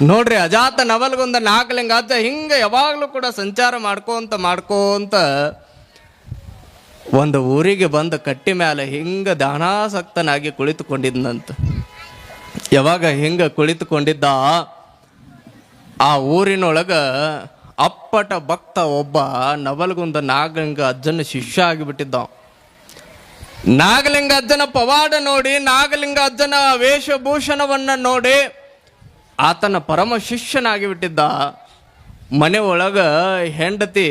ನೋಡ್ರಿ, ಅಜಾತ ನವಲ್ಗೊಂದ ನಾಲ್ಕಲಿಂಗ ಅಜ್ಜ ಹಿಂಗೆ ಯಾವಾಗಲೂ ಕೂಡ ಸಂಚಾರ ಮಾಡ್ಕೋಂತ ಒಂದು ಊರಿಗೆ ಬಂದು ಕಟ್ಟಿ ಮೇಲೆ ಹಿಂಗೆ ದಾನಾಸಕ್ತನಾಗಿ ಕುಳಿತುಕೊಂಡಿದ್ನಂತ. ಯಾವಾಗ ಹಿಂಗೆ ಕುಳಿತುಕೊಂಡಿದ್ದ, ಆ ಊರಿನೊಳಗ ಅಪ್ಪಟ ಭಕ್ತ ಒಬ್ಬ ನವಲ್ಗುಂದ ನಾಗಲಿಂಗ ಅಜ್ಜನ ಶಿಷ್ಯ ಆಗಿಬಿಟ್ಟಿದ್ದ. ನಾಗಲಿಂಗ ಅಜ್ಜನ ಪವಾಡ ನೋಡಿ, ನಾಗಲಿಂಗ ಅಜ್ಜನ ವೇಷಭೂಷಣವನ್ನು ನೋಡಿ ಆತನ ಪರಮ ಶಿಷ್ಯನಾಗಿ ಬಿಟ್ಟಿದ್ದ. ಮನೆ ಒಳಗ ಹೆಂಡತಿ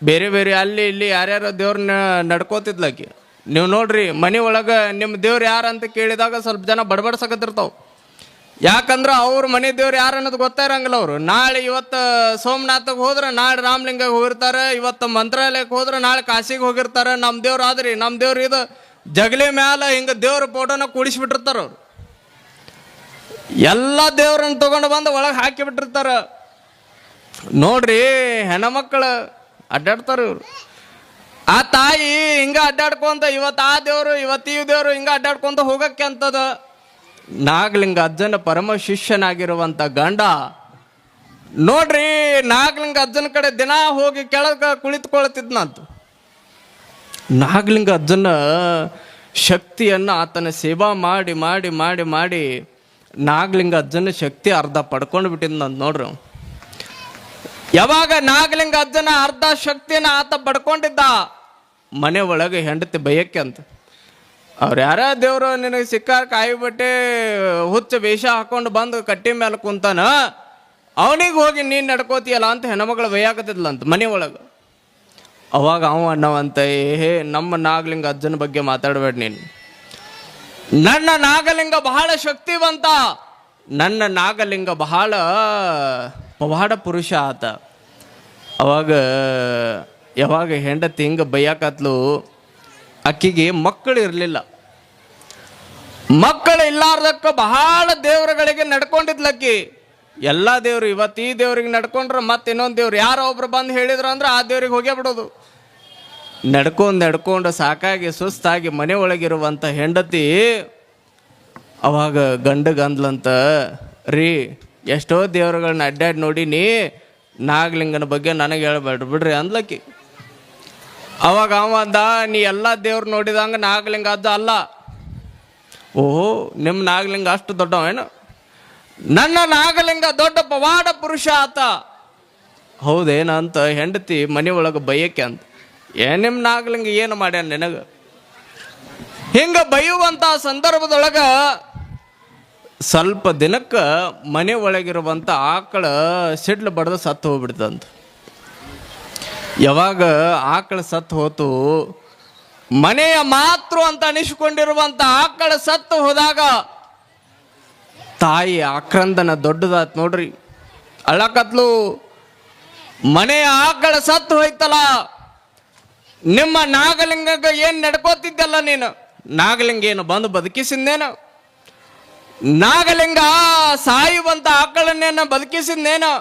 ಬೇರೆ ಬೇರೆ ಅಲ್ಲಿ ಇಲ್ಲಿ ಯಾರ್ಯಾರೋ ದೇವ್ರನ್ನ ನಡ್ಕೋತಿದ್ಲಕಿ. ನೀವು ನೋಡ್ರಿ, ಮನೆ ಒಳಗೆ ನಿಮ್ಮ ದೇವ್ರು ಯಾರು ಅಂತ ಕೇಳಿದಾಗ ಸ್ವಲ್ಪ ಜನ ಬಡಬಡ್ಸಕತ್ತಿರ್ತಾವೆ. ಯಾಕಂದ್ರೆ ಅವ್ರ ಮನೆ ದೇವ್ರು ಯಾರು ಅನ್ನೋದು ಗೊತ್ತಾ ಇರಂಗಿಲ್ಲ. ಅವರು ನಾಳೆ ಇವತ್ತು ಸೋಮನಾಥಗೆ ಹೋದ್ರೆ ನಾಳೆ ರಾಮಲಿಂಗಗೆ ಹೋಗಿರ್ತಾರೆ, ಇವತ್ತು ಮಂತ್ರಾಲಯಕ್ಕೆ ಹೋದ್ರೆ ನಾಳೆ ಕಾಶಿಗೆ ಹೋಗಿರ್ತಾರೆ. ನಮ್ಮ ದೇವ್ರು ಆದ್ರಿ, ನಮ್ಮ ದೇವ್ರು ಇದು ಜಗಲಿ ಮ್ಯಾಲ ಹಿಂಗೆ ದೇವ್ರ ಫೋಟೋನ ಕೂಡಿಸ್ಬಿಟ್ಟಿರ್ತಾರೆ. ಅವರು ಎಲ್ಲ ದೇವ್ರನ್ನ ತಗೊಂಡು ಬಂದು ಒಳಗೆ ಹಾಕಿಬಿಟ್ಟಿರ್ತಾರೆ. ನೋಡ್ರಿ, ಹೆಣ್ಮಕ್ಳು ಅಡ್ಡಾಡ್ತಾರೆ. ಇವರು ಆ ತಾಯಿ ಹಿಂಗೆ ಅಡ್ಡಾಡ್ಕೊಂತ ಇವತ್ತು ಆ ದೇವರು ಇವತ್ತು ಈ ದೇವರು ಹಿಂಗೆ ಅಡ್ಡಾಡ್ಕೊಂತ ಹೋಗಕ್ಕೆ ಅಂತದ. ನಾಗಲಿಂಗ ಅಜ್ಜನ ಪರಮ ಶಿಷ್ಯನಾಗಿರುವಂಥ ಗಂಡ ನೋಡ್ರಿ, ನಾಗಲಿಂಗ ಅಜ್ಜನ ಕಡೆ ದಿನ ಹೋಗಿ ಕೆಳಗೆ ಕುಳಿತುಕೊಳ್ತಿದ್ನಂತ. ನಾಗಲಿಂಗ ಅಜ್ಜನ ಶಕ್ತಿಯನ್ನು ಆತನ ಸೇವಾ ಮಾಡಿ ಮಾಡಿ ಮಾಡಿ ಮಾಡಿ ನಾಗಲಿಂಗ ಅಜ್ಜನ ಶಕ್ತಿ ಅರ್ಧ ಪಡ್ಕೊಂಡು ಬಿಟ್ಟಿದ್ನಂತ. ನೋಡ್ರಿ, ಯಾವಾಗ ನಾಗಲಿಂಗ ಅಜ್ಜನ ಅರ್ಧ ಶಕ್ತಿನ ಆತ ಪಡ್ಕೊಂಡಿದ್ದ, ಮನೆ ಒಳಗೆ ಹೆಂಡತಿ ಬಯಕೆ ಅಂತ. ಅವ್ರು ಯಾರ ದೇವರು ನಿನಗೆ ಸಿಕ್ಕಾರ ಕಾಯಿ ಬಟ್ಟೆ ಹುಚ್ಚ ವೇಷ ಹಾಕೊಂಡು ಬಂದು ಕಟ್ಟಿ ಮೇಲೆ ಕುಂತಾನ, ಅವನಿಗೆ ಹೋಗಿ ನೀನು ನಡ್ಕೋತೀಯಲ್ಲ ಅಂತ ಹೆಣ್ಮಗಳು ಬೈಯಾಕತ್ತಿದ್ಲಂತ ಮನೆ ಒಳಗೆ. ಅವಾಗ ಅವ ಅನ್ನವಂತ, ನಮ್ಮ ನಾಗಲಿಂಗ ಅಜ್ಜನ ಬಗ್ಗೆ ಮಾತಾಡಬೇಡ ನೀನು. ನನ್ನ ನಾಗಲಿಂಗ ಬಹಳ ಶಕ್ತಿವಂತ, ನನ್ನ ನಾಗಲಿಂಗ ಬಹಳ ಪವಾಡ ಪುರುಷ ಆತ. ಅವಾಗ ಯಾವಾಗ ಹೆಂಡತಿ ಹಿಂಗೆ ಬೈಯಾಕತ್ಲು, ಅಕ್ಕಿಗೆ ಮಕ್ಕಳು ಇರಲಿಲ್ಲ. ಮಕ್ಕಳು ಇಲ್ಲಾರ್ದಕ್ಕ ಬಹಳ ದೇವರುಗಳಿಗೆ ನಡ್ಕೊಂಡಿದ್ಲಕ್ಕಿ. ಎಲ್ಲ ದೇವ್ರು ಇವತ್ತು ಈ ದೇವ್ರಿಗೆ ನಡ್ಕೊಂಡ್ರೆ ಮತ್ತೆ ಇನ್ನೊಂದು ದೇವ್ರು ಯಾರೋ ಒಬ್ರು ಬಂದು ಹೇಳಿದ್ರು ಅಂದ್ರೆ ಆ ದೇವ್ರಿಗೆ ಹೋಗೇ ಬಿಡೋದು. ನಡ್ಕೊಂಡು ಸಾಕಾಗಿ ಸುಸ್ತಾಗಿ ಮನೆ ಒಳಗಿರುವಂಥ ಹೆಂಡತಿ ಅವಾಗ ಗಂಡಗಂದ್ಲಂತ, ರೀ ಎಷ್ಟೋ ದೇವ್ರುಗಳನ್ನ ಅಡ್ಡಾಡಿ ನೋಡಿನಿ, ನಾಗಲಿಂಗನ ಬಗ್ಗೆ ನನಗೆ ಹೇಳ್ಬೇಡ್ರಿ ಬಿಡ್ರಿ ಅಂದ್ಲಕ್ಕಿ. ಅವಾಗ ಅವ ಅಂದ, ನೀ ಎಲ್ಲ ದೇವ್ರು ನೋಡಿದಂಗ ನಾಗಲಿಂಗ ಅಜ್ಜ ಅಲ್ಲ. ಓಹೋ, ನಿಮ್ಮ ನಾಗಲಿಂಗ ಅಷ್ಟು ದೊಡ್ಡವೇನು? ನನ್ನ ನಾಗಲಿಂಗ ದೊಡ್ಡ ಪವಾಡ ಪುರುಷ ಆತ. ಹೌದೇನಂತ ಹೆಂಡತಿ ಮನೆ ಒಳಗೆ ಬೈಯಕ್ಕೆ ಅಂತ. ನಿಮ್ಮ ನಾಗಲಿಂಗ ಏನು ಮಾಡ್ಯಾನ ನಿನಗೆ? ಹಿಂಗೆ ಬೈಯುವಂಥ ಸಂದರ್ಭದೊಳಗೆ ಸ್ವಲ್ಪ ದಿನಕ್ಕೆ ಮನೆ ಒಳಗಿರುವಂಥ ಆಕಳ ಸಿಡ್ಲು ಬಡ್ದು ಸತ್ತು ಹೋಗ್ಬಿಡ್ತಂತ. ಯಾವಾಗ ಆಕಳ ಸತ್ತು ಹೋತು, ಮನೆಯ ಮಾತೃ ಅಂತ ಅನಿಸಿಕೊಂಡಿರುವಂಥ ಆಕಳ ಸತ್ತು ಹೋದಾಗ ತಾಯಿ ಆಕ್ರಂದನ ದೊಡ್ಡದಾತ್ ನೋಡ್ರಿ. ಅಳಕತ್ಲು, ಮನೆಯ ಆಕಳ ಸತ್ತು ಹೋಯ್ತಲ್ಲ, ನಿಮ್ಮ ನಾಗಲಿಂಗಗ ಏನು ನಡ್ಕೋತಿದ್ದಲ್ಲ ನೀನು, ನಾಗಲಿಂಗ ಏನು ಬಂದು ಬದುಕಿಸಿದ್ದೇನು? ನಾಗಲಿಂಗ ಸಾಯುವಂತ ಆಕಳನ್ನೇನ ಬದುಕಿಸಿದ್ದೇನು?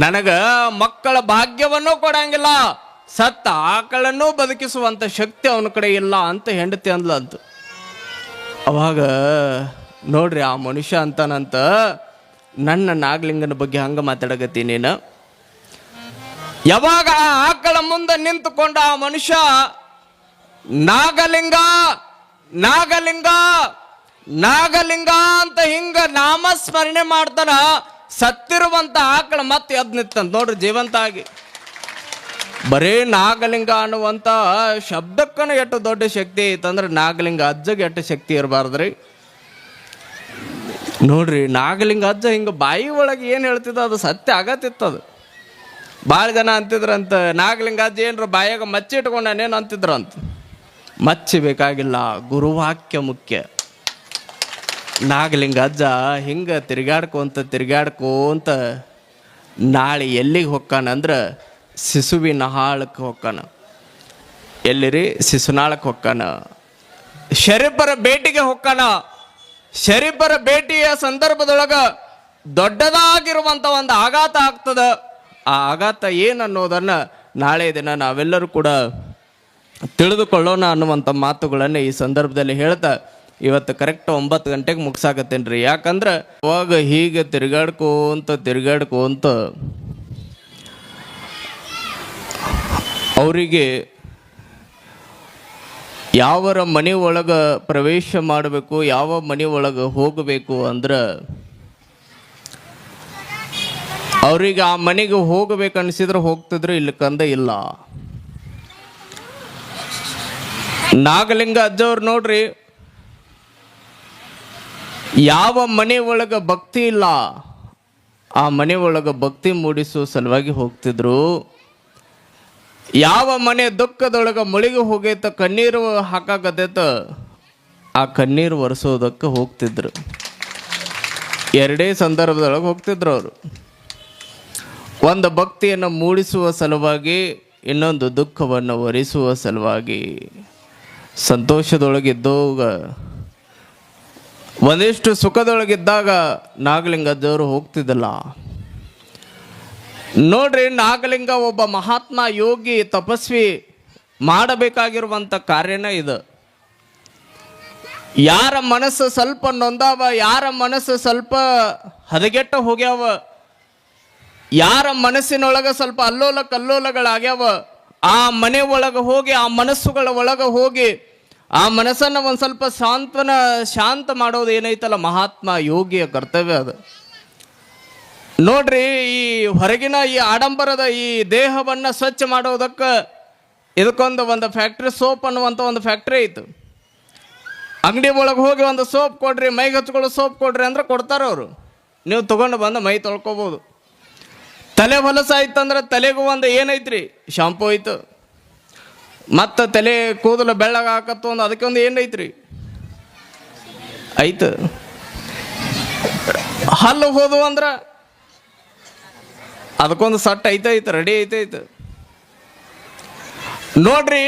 ನನಗ ಮಕ್ಕಳ ಭಾಗ್ಯವನ್ನು ಕೊಡಂಗಿಲ್ಲ, ಸತ್ತ ಆಕಳನ್ನೂ ಬದುಕಿಸುವಂತ ಶಕ್ತಿ ಅವನ ಕಡೆ ಇಲ್ಲ ಅಂತ ಹೆಂಡತಿ ಅಂದ್ಲಂತ. ಅವಾಗ ನೋಡ್ರಿ, ಆ ಮನುಷ್ಯ ಅಂತಾನಂತ, ನನ್ನ ನಾಗಲಿಂಗನ ಬಗ್ಗೆ ಹಂಗ ಮಾತಾಡಕತ್ತಿ ನೀನು. ಯಾವಾಗ ಆ ಆಕಳ ಮುಂದೆ ನಿಂತುಕೊಂಡ ಆ ಮನುಷ್ಯ ನಾಗಲಿಂಗ ನಾಗಲಿಂಗ ನಾಗಲಿಂಗ ಅಂತ ಹಿಂಗ ನಾಮಸ್ಮರಣೆ ಮಾಡ್ತಾನ, ಸತ್ತಿರುವಂತ ಆಕಳ ಮತ್ತೆ ಎದ್ದು ನಿಂತಂತ ನೋಡ್ರಿ ಜೀವಂತ ಆಗಿ. ಬರೇ ನಾಗಲಿಂಗ ಅನ್ನುವಂತ ಶಬ್ದಕ್ಕನ ಎಷ್ಟು ದೊಡ್ಡ ಶಕ್ತಿ ಐತಂದ್ರೆ ನಾಗಲಿಂಗ ಅಜ್ಜಗೆ ಎಷ್ಟು ಶಕ್ತಿ ಇರಬಾರ್ದ್ರಿ. ನೋಡ್ರಿ, ನಾಗಲಿಂಗ ಅಜ್ಜ ಹಿಂಗ ಬಾಯಿ ಒಳಗೆ ಏನು ಹೇಳ್ತಿದ್ದ ಅದು ಸತ್ಯ ಆಗತ್ತಿತ್ತದು. ಭಾಳ ಜನ ಅಂತಿದ್ರಂತ, ನಾಗಲಿಂಗ ಅಜ್ಜ ಏನ್ರ ಬಾಯಾಗ ಮಚ್ಚಿ ಇಟ್ಕೊಂಡೇನು ಅಂತಿದ್ರಂತ. ಮಚ್ಚಿ ಬೇಕಾಗಿಲ್ಲ, ಗುರುವಾಕ್ಯ ಮುಖ್ಯ. ನಾಗಲಿಂಗ ಅಜ್ಜ ಹಿಂಗೆ ತಿರ್ಗಾಡ್ಕೋಂತ ನಾಳೆ ಎಲ್ಲಿಗೆ ಹೊಕ್ಕಾನಂದ್ರೆ ಶಿಶುವಿನ ಹಾಳಕ್ಕೆ ಹೊಕ್ಕಾನ. ಎಲ್ಲಿರಿ? ಶಿಶುನಾಳಕ್ಕೆ ಹೊಕ್ಕಾನ. ಶರೀಫರ ಭೇಟಿಗೆ ಹೊಕ್ಕಾನ. ಶರೀಫರ ಭೇಟಿಯ ಸಂದರ್ಭದೊಳಗೆ ದೊಡ್ಡದಾಗಿರುವಂಥ ಒಂದು ಆಘಾತ ಆಗ್ತದ. ಆ ಆಘಾತ ಏನನ್ನೋದನ್ನು ನಾಳೆ ದಿನ ನಾವೆಲ್ಲರೂ ಕೂಡ ತಿಳಿದುಕೊಳ್ಳೋಣ ಅನ್ನುವಂಥ ಮಾತುಗಳನ್ನು ಈ ಸಂದರ್ಭದಲ್ಲಿ ಹೇಳ್ತಾ ಇವತ್ತು ಕರೆಕ್ಟ್ 9 ಗಂಟೆಗೆ ಮುಗಿಸಾಕತ್ತೇನೆ ರೀ. ಯಾಕಂದ್ರೆ ಅವಾಗ ಹೀಗೆ ತಿರ್ಗಾಡ್ಕೋಂತ ಅವರಿಗೆ ಯಾವರ ಮನೆ ಒಳಗೆ ಪ್ರವೇಶ ಮಾಡಬೇಕು, ಯಾವ ಮನೆ ಒಳಗೆ ಹೋಗಬೇಕು ಅಂದ್ರೆ ಅವ್ರಿಗೆ ಆ ಮನೆಗೆ ಹೋಗ್ಬೇಕು ಅನಿಸಿದ್ರೆ ಹೋಗ್ತಿದ್ರು, ಇಲ್ಲಕಂದ ಇಲ್ಲ. ನಾಗಲಿಂಗ ಅಜ್ಜವ್ರು ನೋಡ್ರಿ, ಯಾವ ಮನೆ ಒಳಗೆ ಭಕ್ತಿ ಇಲ್ಲ ಆ ಮನೆ ಒಳಗೆ ಭಕ್ತಿ ಮೂಡಿಸೋ ಸಲುವಾಗಿ ಹೋಗ್ತಿದ್ರು. ಯಾವ ಮನೆ ದುಃಖದೊಳಗೆ ಮುಳುಗಿ ಹೋಗೈತ, ಕಣ್ಣೀರು ಹಾಕಾಕತೈತ, ಆ ಕಣ್ಣೀರು ಒರೆಸೋದಕ್ಕೆ ಹೋಗ್ತಿದ್ರು. ಎರಡೇ ಸಂದರ್ಭದೊಳಗೆ ಹೋಗ್ತಿದ್ರು ಅವರು. ಒಂದು ಭಕ್ತಿಯನ್ನು ಮೂಡಿಸುವ ಸಲುವಾಗಿ, ಇನ್ನೊಂದು ದುಃಖವನ್ನು ಒರೆಸುವ ಸಲುವಾಗಿ. ಸಂತೋಷದೊಳಗಿದ್ದಾಗ, ಒಂದಿಷ್ಟು ಸುಖದೊಳಗಿದ್ದಾಗ ನಾಗಲಿಂಗದವರು ಹೋಗ್ತಿದ್ದಲ್ಲ. ನೋಡ್ರಿ, ನಾಗಲಿಂಗ ಒಬ್ಬ ಮಹಾತ್ಮ, ಯೋಗಿ, ತಪಸ್ವಿ ಮಾಡಬೇಕಾಗಿರುವಂಥ ಕಾರ್ಯನೇ ಇದು. ಯಾರ ಮನಸ್ಸು ಸ್ವಲ್ಪ ನೊಂದಾವ, ಯಾರ ಮನಸ್ಸು ಸ್ವಲ್ಪ ಹದಗೆಟ್ಟ ಹೋಗ್ಯಾವ, ಯಾರ ಮನಸ್ಸಿನೊಳಗೆ ಸ್ವಲ್ಪ ಅಲ್ಲೋಲ ಕಲ್ಲೋಲಗಳಾಗ್ಯಾವ, ಆ ಮನೆ ಒಳಗೆ ಹೋಗಿ, ಆ ಮನಸ್ಸುಗಳ ಒಳಗೆ ಹೋಗಿ ಆ ಮನಸ್ಸನ್ನು ಒಂದು ಸ್ವಲ್ಪ ಶಾಂತ ಮಾಡೋದು ಏನೈತಲ್ಲ ಮಹಾತ್ಮ ಯೋಗಿಯ ಕರ್ತವ್ಯ ಅದು. ನೋಡ್ರಿ, ಈ ಹೊರಗಿನ ಈ ಆಡಂಬರದ ಈ ದೇಹವನ್ನು ಸ್ವಚ್ಛ ಮಾಡೋದಕ್ಕೆ ಒಂದು ಫ್ಯಾಕ್ಟ್ರಿ, ಸೋಪ್ ಅನ್ನುವಂಥ ಒಂದು ಫ್ಯಾಕ್ಟ್ರಿ ಐತು. ಅಂಗಡಿ ಒಳಗೆ ಹೋಗಿ ಒಂದು ಸೋಪ್ ಕೊಡ್ರಿ, ಮೈಗೆ ಹಚ್ಕೊಳ್ಳೋ ಸೋಪ್ ಕೊಡ್ರಿ ಅಂದ್ರೆ ಕೊಡ್ತಾರ ಅವರು. ನೀವು ತೊಗೊಂಡು ಬಂದು ಮೈ ತೊಳ್ಕೊಬೋದು. ತಲೆ ಹೊಲಸಾಯ್ತಂದ್ರೆ ತಲೆಗೂ ಒಂದು ಏನೈತ್ರಿ, ಶಾಂಪೂ ಐತು. ಮತ್ತು ತಲೆ ಕೂದಲು ಬೆಳ್ಳಗೆ ಹಾಕತ್ತು ಒಂದು ಅದಕ್ಕೆ ಒಂದು ಏನೈತ್ರಿ ಐತು. ಹಲ್ಲು ಹೋದು ಅಂದ್ರೆ ಅದಕ್ಕೊಂದು ಸಟ್ ಐತೈತೆ, ರೆಡಿ ಐತೈತೆ. ನೋಡ್ರಿ,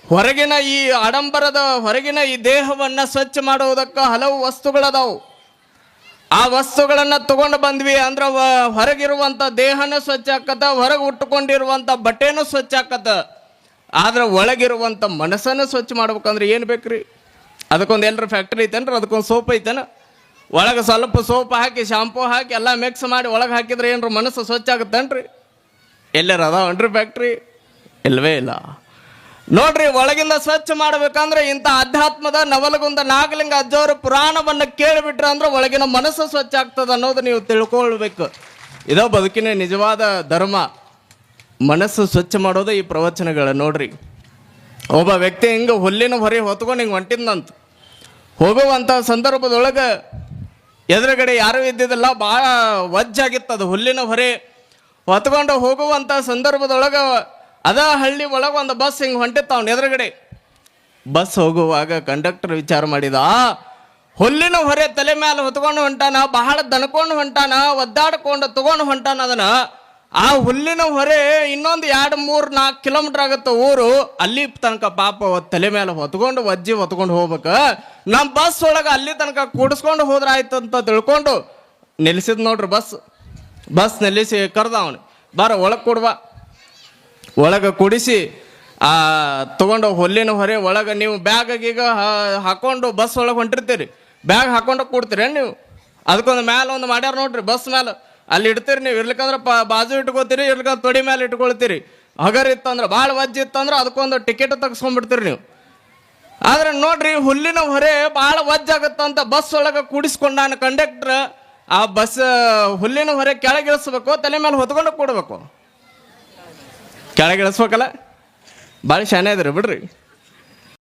ಹೊರಗಿನ ಈ ಆಡಂಬರದ ಹೊರಗಿನ ಈ ದೇಹವನ್ನು ಸ್ವಚ್ಛ ಮಾಡುವುದಕ್ಕೆ ಹಲವು ವಸ್ತುಗಳದಾವು. ಆ ವಸ್ತುಗಳನ್ನು ತಗೊಂಡು ಬಂದ್ವಿ ಅಂದ್ರೆ ಹೊರಗಿರುವಂಥ ದೇಹನೂ ಸ್ವಚ್ಛ ಆಕತ್ತ, ಹೊರಗೆ ಉಟ್ಟುಕೊಂಡಿರುವಂಥ ಬಟ್ಟೆನೂ ಸ್ವಚ್ಛ ಆಕತ್ತ. ಆದ್ರೆ ಒಳಗಿರುವಂಥ ಮನಸ್ಸನ್ನು ಸ್ವಚ್ಛ ಮಾಡ್ಬೇಕಂದ್ರೆ ಏನು ಬೇಕ್ರಿ? ಅದಕ್ಕೊಂದು ಎಲ್ಲರ ಫ್ಯಾಕ್ಟ್ರಿ ಐತೇನ್ರಿ, ಅದಕ್ಕೊಂದು ಸೋಪ್ ಐತೇನ? ಒಳಗೆ ಸ್ವಲ್ಪ ಸೋಪ್ ಹಾಕಿ, ಶಾಂಪೂ ಹಾಕಿ ಎಲ್ಲ ಮಿಕ್ಸ್ ಮಾಡಿ ಒಳಗೆ ಹಾಕಿದ್ರೆ ಏನ್ರ ಮನಸ್ಸು ಸ್ವಚ್ಛ ಆಗುತ್ತೇನ್ರಿ? ಎಲ್ಲರ ಅದಾವನ್ರಿ ಫ್ಯಾಕ್ಟ್ರಿ? ಇಲ್ಲವೇ ಇಲ್ಲ. ನೋಡ್ರಿ, ಒಳಗಿಂದ ಸ್ವಚ್ಛ ಮಾಡ್ಬೇಕಂದ್ರೆ ಇಂಥ ಅಧ್ಯಾತ್ಮದ ನವಲಗುಂದ ನಾಗಲಿಂಗ ಅಜ್ಜವರು ಪುರಾಣವನ್ನು ಕೇಳಿಬಿಟ್ರೆ ಅಂದ್ರೆ ಒಳಗಿನ ಮನಸ್ಸು ಸ್ವಚ್ಛ ಆಗ್ತದೆ ಅನ್ನೋದು ನೀವು ತಿಳ್ಕೊಳ್ಬೇಕು. ಇದೋ ಬದುಕಿನ ನಿಜವಾದ ಧರ್ಮ, ಮನಸ್ಸು ಸ್ವಚ್ಛ ಮಾಡೋದು ಈ ಪ್ರವಚನಗಳ. ನೋಡ್ರಿ, ಒಬ್ಬ ವ್ಯಕ್ತಿ ಹಿಂಗೆ ಹುಲ್ಲಿನ ಹೊರೆ ಹೊತ್ಕೊಂಡು ಹಿಂಗೆ ಹೊಂಟಿದ್ನಂತ. ಹೋಗುವಂಥ ಸಂದರ್ಭದೊಳಗೆ ಎದುರುಗಡೆ ಯಾರೂ ಇದ್ದಿದ್ದಿಲ್ಲ, ಭಾಳ ವಜ್ಜಾಗಿತ್ತದು. ಹುಲ್ಲಿನ ಹೊರೆ ಹೊತ್ಕೊಂಡು ಹೋಗುವಂಥ ಸಂದರ್ಭದೊಳಗೆ ಅದ ಹಳ್ಳಿ ಒಳಗೆ ಒಂದು ಬಸ್ ಹಿಂಗೆ ಹೊಂಟಿತ್ತು ಅವನ ಎದುರುಗಡೆ. ಬಸ್ ಹೋಗುವಾಗ ಕಂಡಕ್ಟರ್ ವಿಚಾರ ಮಾಡಿದ, ಹುಲ್ಲಿನ ಹೊರೆ ತಲೆ ಮೇಲೆ ಹೊತ್ಕೊಂಡು ಹೊಂಟಾನ, ಬಹಳ ದಣ್ಕೊಂಡು ಹೊಂಟಾನ, ಒದ್ದಾಡ್ಕೊಂಡು ತಗೊಂಡು ಹೊಂಟಾನ ಅದನ್ನ. ಆ ಹುಲ್ಲಿನ ಹೊರೆ ಇನ್ನೊಂದು 2-3-4 ಕಿಲೋಮೀಟರ್ ಆಗುತ್ತೆ ಊರು. ಅಲ್ಲಿ ತನಕ ಪಾಪ ತಲೆ ಮೇಲೆ ಹೊತ್ಕೊಂಡು ವಜ್ಜಿ ಹೊತ್ಕೊಂಡು ಹೋಗ್ಬೇಕು. ನಮ್ಮ ಬಸ್ ಒಳಗೆ ಅಲ್ಲಿ ತನಕ ಕೂಡಿಸ್ಕೊಂಡು ಹೋದ್ರೆ ಆಯ್ತು ಅಂತ ತಿಳ್ಕೊಂಡು ನಿಲ್ಲಿಸಿದ್ ನೋಡ್ರಿ. ಬಸ್ ನಿಲ್ಲಿಸಿ ಕರ್ದ ಅವನು, ಬಾರ ಒಳಗೆ ಕೊಡುವ. ಒಳಗೆ ಕುಡಿಸಿ ತಗೊಂಡು ಹುಲ್ಲಿನ ಹೊರೆ ಒಳಗೆ ನೀವು ಬ್ಯಾಗೀಗ ಹಾಕೊಂಡು ಬಸ್ ಒಳಗೆ ಹೊಂಟಿರ್ತೀರಿ, ಬ್ಯಾಗ್ ಹಾಕೊಂಡು ಕೊಡ್ತೀರಿ ನೀವು. ಅದಕ್ಕೊಂದು ಮ್ಯಾಲೆ ಒಂದು ಮಾಡ್ಯಾರ ನೋಡ್ರಿ, ಬಸ್ ಮೇಲೆ ಅಲ್ಲಿ ಇಡ್ತೀರಿ ನೀವು. ಇರ್ಲಿಕ್ಕಂದ್ರೆ ಬಾಜು ಇಟ್ಕೋತೀರಿ, ಇರ್ಲಿಕ್ಕಂದ್ರೆ ತೊಡಿ ಮೇಲೆ ಇಟ್ಕೊಳ್ತೀರಿ. ಹಗರ್ ಇತ್ತಂದ್ರೆ, ಭಾಳ ವಜ್ಜಿ ಇತ್ತಂದ್ರೆ ಅದಕ್ಕೊಂದು ಟಿಕೆಟ್ ತೆಗೆಸ್ಕೊಂಡ್ಬಿಡ್ತೀರಿ ನೀವು. ಆದ್ರೆ ನೋಡ್ರಿ, ಹುಲ್ಲಿನ ಹೊರೆ ಭಾಳ ವಜ್ಜಾಗತ್ತಂತ ಬಸ್ ಒಳಗೆ ಕೂಡಿಸ್ಕೊಂಡಾನ ಕಂಡಕ್ಟ್ರ್. ಆ ಬಸ್ ಹುಲ್ಲಿನ ಹೊರೆ ಕೆಳಗಿಳಿಸ್ಬೇಕು, ತಲೆ ಮೇಲೆ ಹೊತ್ಕೊಂಡು ಕೊಡ್ಬೇಕು. ಕೆಳಗಿಳಿಸ್ಬೇಕಲ್ಲ, ಭಾಳ ಶಾನೆ ಇದ್ರಿ ಬಿಡ್ರಿ.